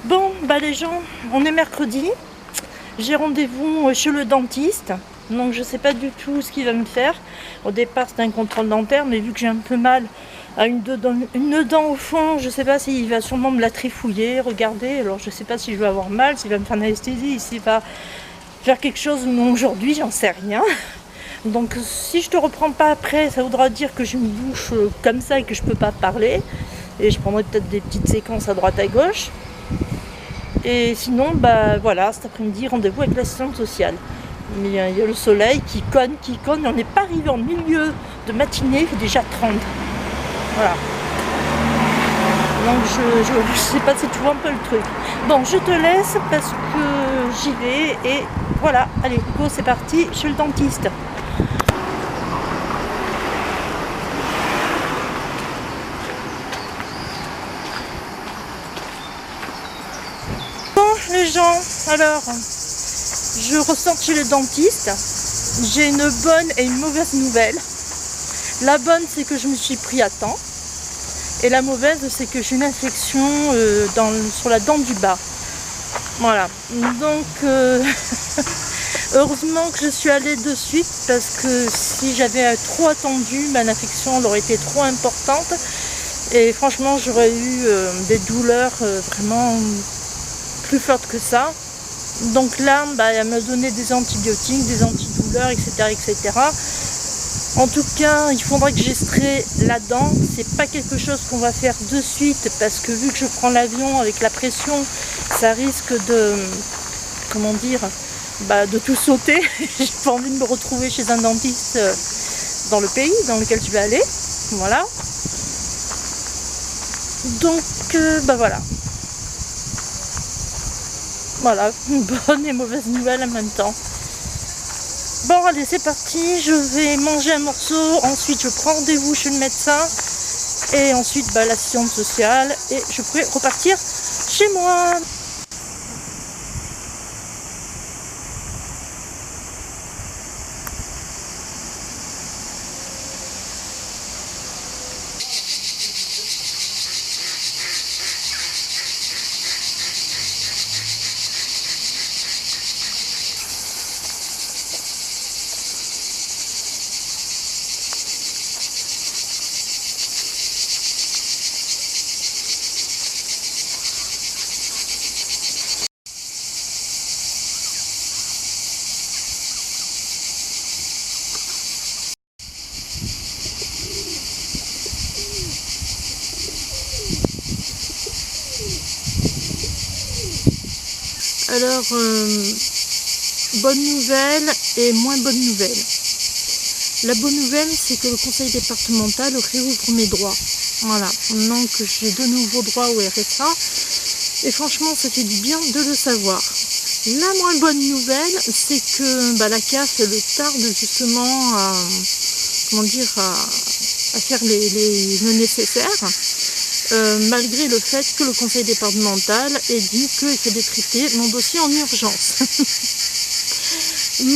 Bon, bah les gens, on est mercredi. J'ai rendez-vous chez le dentiste. Donc je sais pas du tout ce qu'il va me faire. Au départ c'était un contrôle dentaire, mais vu que j'ai un peu mal à une dent au fond, je sais pas s'il va sûrement me la trifouiller, regarder. Alors je sais pas si je vais avoir mal, s'il va me faire une anesthésie, s'il va faire quelque chose ou non aujourd'hui, j'en sais rien. Donc si je te reprends pas après, ça voudra dire que j'ai une bouche comme ça et que je peux pas parler. Et je prendrai peut-être des petites séquences à droite à gauche. Et sinon, bah voilà, cet après-midi, rendez-vous avec l'assistante sociale. Mais il y a le soleil qui cogne. On n'est pas arrivé en milieu de matinée, il fait déjà 30. Voilà. Donc je sais pas si tu vois un peu le truc. Bon, je te laisse parce que j'y vais et voilà. Allez, go, c'est parti chez le dentiste. Bon, les gens, alors, je ressors chez le dentiste. J'ai une bonne et une mauvaise nouvelle. La bonne, c'est que je me suis pris à temps. Et la mauvaise, c'est que j'ai une infection sur la dent du bas. Voilà. Donc, heureusement que je suis allée de suite parce que si j'avais trop attendu, l'infection aurait été trop importante. Et franchement, j'aurais eu des douleurs vraiment plus fortes que ça. Donc là, elle m'a donné des antibiotiques, des antidouleurs, etc., etc. En tout cas, il faudra que j'extrais la dent. C'est pas quelque chose qu'on va faire de suite parce que vu que je prends l'avion avec la pression, ça risque de, comment dire, de tout sauter. J'ai pas envie de me retrouver chez un dentiste dans le pays dans lequel je vais aller. Voilà. Donc, voilà. Voilà, une bonne et mauvaise nouvelle en même temps. Bon, allez, c'est parti. Je vais manger un morceau. Ensuite, je prends rendez-vous chez le médecin. Et ensuite, l'assistante sociale. Et je pourrai repartir chez moi. Alors, bonne nouvelle et moins bonne nouvelle. La bonne nouvelle, c'est que le conseil départemental réouvre mes droits. Voilà, donc j'ai de nouveaux droits au RSA. Et franchement, ça fait du bien de le savoir. La moins bonne nouvelle, c'est que la CAF le tarde justement à faire le nécessaire. Malgré le fait que le conseil départemental ait dit qu'il fallait traiter mon dossier en urgence.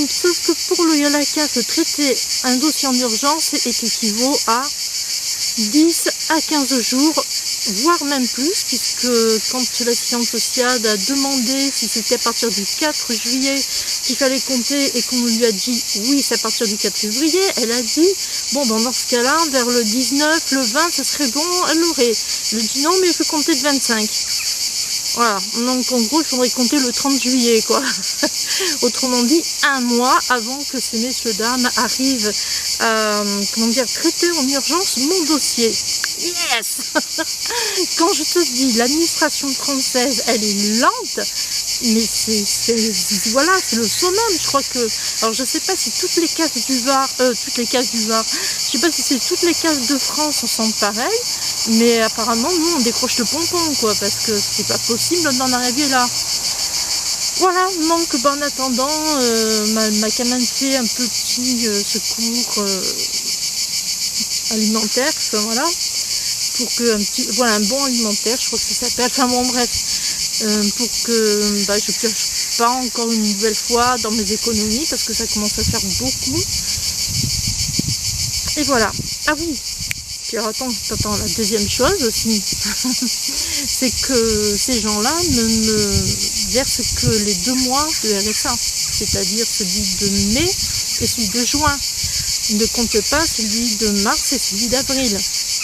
Sauf que pour la CAF, traiter un dossier en urgence équivaut à 10 à 15 jours, voire même plus, puisque quand l'assistante sociale a demandé si c'était à partir du 4 juillet qu'il fallait compter et qu'on lui a dit oui, c'est à partir du 4 février, elle a dit bon, dans ce cas-là, vers le 19, le 20, ça serait bon, elle l'aurait. Je lui dis non, mais il faut compter le 25. Voilà, donc en gros, il faudrait compter le 30 juillet, quoi. Autrement dit, un mois avant que ces messieurs-dames arrivent à, traiter en urgence mon dossier. Yes. Quand je te dis, l'administration française, elle est lente, mais c'est le summum. Je crois que, alors je sais pas si toutes les cases du Var, je sais pas si c'est toutes les cases de France sont pareilles, mais apparemment, nous, on décroche le pompon, quoi, parce que c'est pas possible d'en arriver là. Voilà, donc en attendant, m'a quand même fait un petit secours alimentaire, voilà, pour que un bon alimentaire, je crois que ça s'appelle, enfin bon bref, pour que je pioche pas encore une nouvelle fois dans mes économies, parce que ça commence à faire beaucoup. Et voilà. Ah oui, puis alors attends, la deuxième chose aussi, c'est que ces gens-là ne me versent que les 2 mois de RSA, c'est-à-dire celui de mai et celui de juin. Ils ne comptent pas celui de mars et celui d'avril.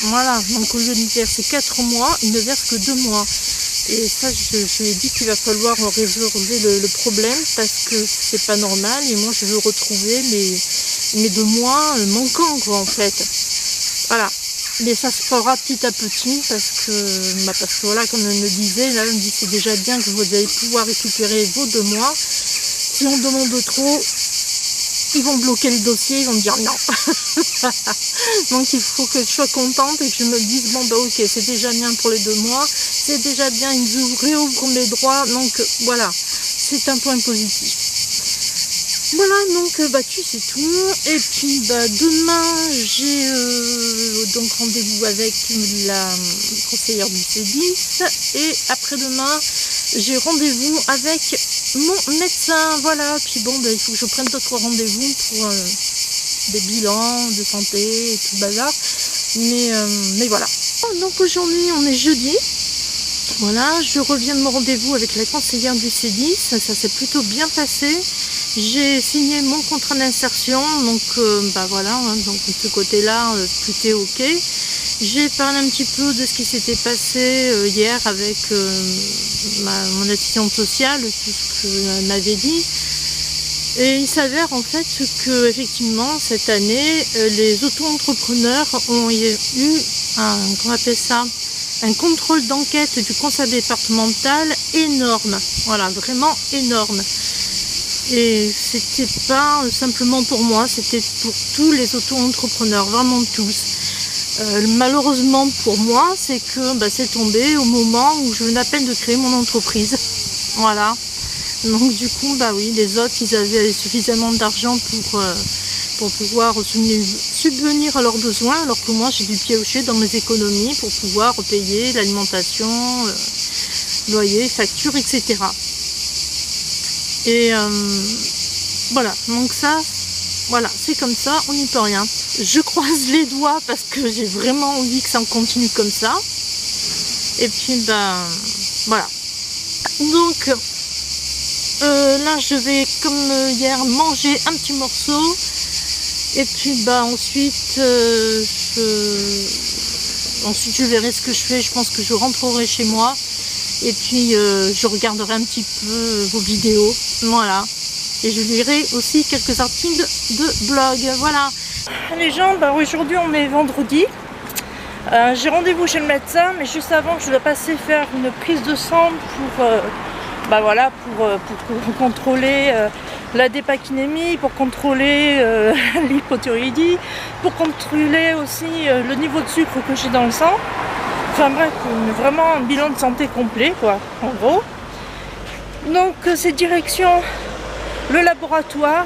Voilà, donc au lieu de verser 4 mois, ils ne versent que 2 mois. Et ça, je lui ai dit qu'il va falloir résoudre le problème parce que c'est pas normal et moi je veux retrouver mes 2 mois manquants, quoi, en fait. Voilà. Mais ça se fera petit à petit parce que voilà, comme elle me disait, là, elle me dit c'est déjà bien que vous allez pouvoir récupérer vos 2 mois. Si on demande trop, ils vont bloquer le dossier, ils vont me dire non. Donc il faut que je sois contente et que je me dise bon bah ok, c'est déjà bien pour les 2 mois, c'est déjà bien, ils réouvrent mes droits, donc voilà, c'est un point positif. Voilà, donc tu sais tout. Et puis demain j'ai donc rendez-vous avec la conseillère du C10 et après-demain j'ai rendez-vous avec mon médecin. Voilà, puis bon il faut que je prenne d'autres rendez-vous pour des bilans de santé et tout le bazar. Mais voilà. Donc aujourd'hui on est jeudi. Voilà, je reviens de mon rendez-vous avec la conseillère du C10, ça s'est plutôt bien passé. J'ai signé mon contrat d'insertion, donc voilà, hein, donc de ce côté-là, tout est ok. J'ai parlé un petit peu de ce qui s'était passé hier avec mon assistante sociale, tout ce qu'elle m'avait dit. Et il s'avère en fait que effectivement cette année, les auto-entrepreneurs ont eu qu'on appelle ça, un contrôle d'enquête du conseil départemental énorme. Voilà, vraiment énorme. Et c'était pas simplement pour moi, c'était pour tous les auto-entrepreneurs, vraiment tous. Malheureusement pour moi, c'est que c'est tombé au moment où je venais à peine de créer mon entreprise. Voilà. Donc du coup, oui, les autres, ils avaient suffisamment d'argent pour pouvoir subvenir à leurs besoins, alors que moi, j'ai dû piocher dans mes économies pour pouvoir payer l'alimentation, loyer, facture, etc. Et voilà, donc ça, voilà, c'est comme ça, on n'y peut rien. Je croise les doigts parce que j'ai vraiment envie que ça continue comme ça. Et puis, voilà. Donc, là, je vais, comme hier, manger un petit morceau. Et puis, ensuite, ensuite, je verrai ce que je fais. Je pense que je rentrerai chez moi. Et puis je regarderai un petit peu vos vidéos, voilà. Et je lirai aussi quelques articles de blog, voilà. Les gens, aujourd'hui on est vendredi. J'ai rendez-vous chez le médecin, mais juste avant je dois passer faire une prise de sang pour pour contrôler la dépakinémie, pour contrôler l'hypothyroïdie, pour contrôler aussi le niveau de sucre que j'ai dans le sang. Enfin bref, vraiment un bilan de santé complet, quoi, en gros. Donc c'est direction le laboratoire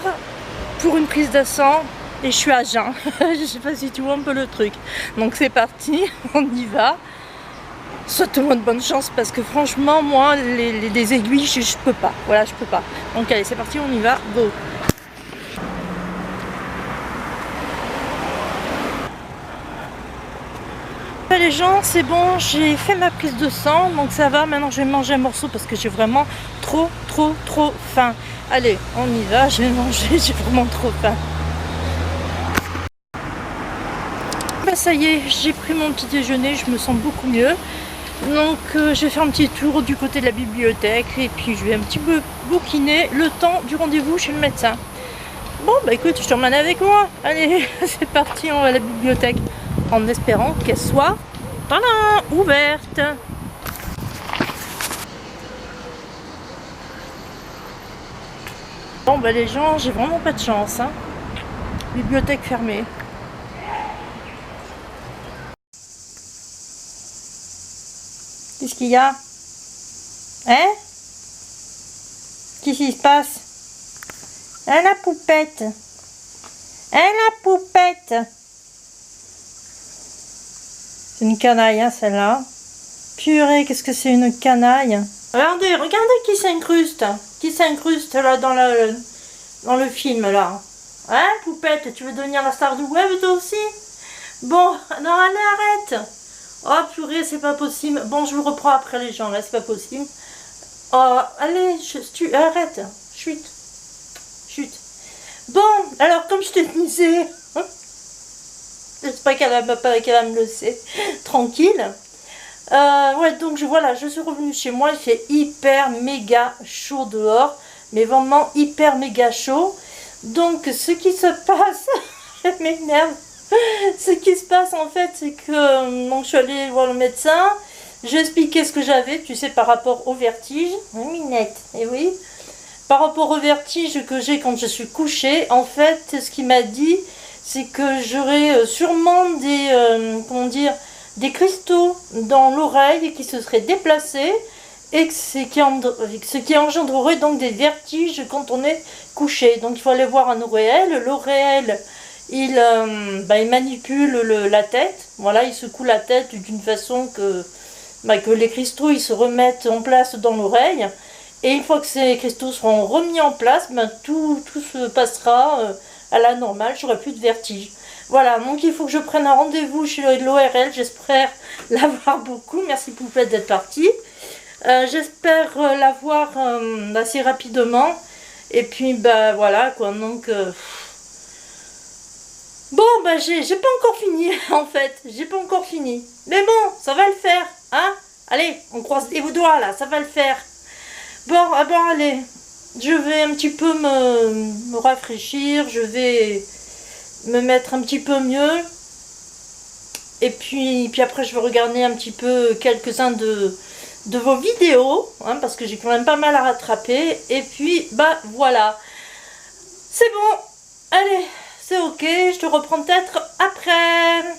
pour une prise de sang et je suis à jeun. Je sais pas si tu vois un peu le truc. Donc c'est parti, on y va. Souhaite-moi de bonne chance parce que franchement, moi, les aiguilles, je peux pas. Voilà, je peux pas. Donc allez, c'est parti, on y va, go. Les gens, c'est bon, j'ai fait ma prise de sang, donc ça va. Maintenant je vais manger un morceau parce que j'ai vraiment trop faim. Allez, on y va, je vais manger, j'ai vraiment trop faim. Ça y est, j'ai pris mon petit déjeuner, je me sens beaucoup mieux. Donc je vais faire un petit tour du côté de la bibliothèque et puis je vais un petit peu bouquiner le temps du rendez-vous chez le médecin. Bon écoute, je t'emmène avec moi. Allez, c'est parti, on va à la bibliothèque. En espérant qu'elle soit ouverte. Bon les gens, j'ai vraiment pas de chance, hein. Bibliothèque fermée. Qu'est-ce qu'il y a? Hein? Qu'est-ce qui se passe? Hein, la poupette? Hein, la poupette? C'est une canaille, hein, celle-là. Purée, qu'est-ce que c'est une canaille. Regardez qui s'incruste. Qui s'incruste là dans le film, là. Hein, poupette, tu veux devenir la star du web, toi aussi? Bon, non, allez, arrête. Oh purée, c'est pas possible. Bon, je vous reprends après les gens, là, c'est pas possible. Oh, allez, arrête. Chut. Chut. Bon, alors, comme je te disais, j'espère qu'elle va me laisser tranquille. Ouais, donc voilà, je suis revenue chez moi, il fait hyper méga chaud dehors, mais vraiment hyper méga chaud. Donc, ce qui se passe, je m'énerve. Ce qui se passe en fait, c'est que donc, je suis allée voir le médecin, j'ai expliqué ce que j'avais, tu sais, par rapport au vertige. Oui, Minette, et oui. Par rapport au vertige que j'ai quand je suis couchée, en fait, ce qu'il m'a dit, c'est que j'aurais sûrement des, comment dire, des cristaux dans l'oreille qui se seraient déplacés et ce qui engendrerait donc des vertiges quand on est couché. Donc il faut aller voir un ORL. L'ORL, il manipule la tête. Voilà, il secoue la tête d'une façon que les cristaux ils se remettent en place dans l'oreille. Et une fois que ces cristaux seront remis en place, tout se passera à la normale, j'aurai plus de vertige. Voilà, donc il faut que je prenne un rendez-vous chez l'ORL, j'espère l'avoir beaucoup, merci Poupette d'être partie. J'espère l'avoir assez rapidement, et puis voilà quoi, donc... Bon, j'ai pas encore fini, en fait, j'ai pas encore fini. Mais bon, ça va le faire, hein. Allez, on croise les doigts là, ça va le faire. Bon, allez, je vais un petit peu me rafraîchir, je vais me mettre un petit peu mieux. Et puis après, je vais regarder un petit peu quelques-uns de vos vidéos, hein, parce que j'ai quand même pas mal à rattraper. Et puis, voilà. C'est bon, allez, c'est ok, je te reprends peut-être après.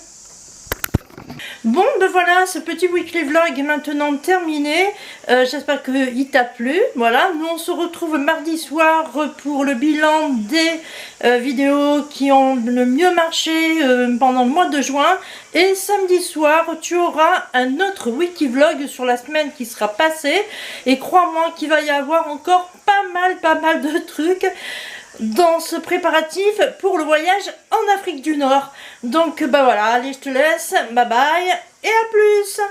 Bon, voilà, ce petit weekly vlog est maintenant terminé. J'espère qu'il t'a plu. Voilà, nous on se retrouve mardi soir pour le bilan des vidéos qui ont le mieux marché pendant le mois de juin. Et samedi soir, tu auras un autre wiki vlog sur la semaine qui sera passée. Et crois-moi qu'il va y avoir encore pas mal de trucs dans ce préparatif pour le voyage en Afrique du Nord. Donc voilà, allez, je te laisse, bye bye et à plus.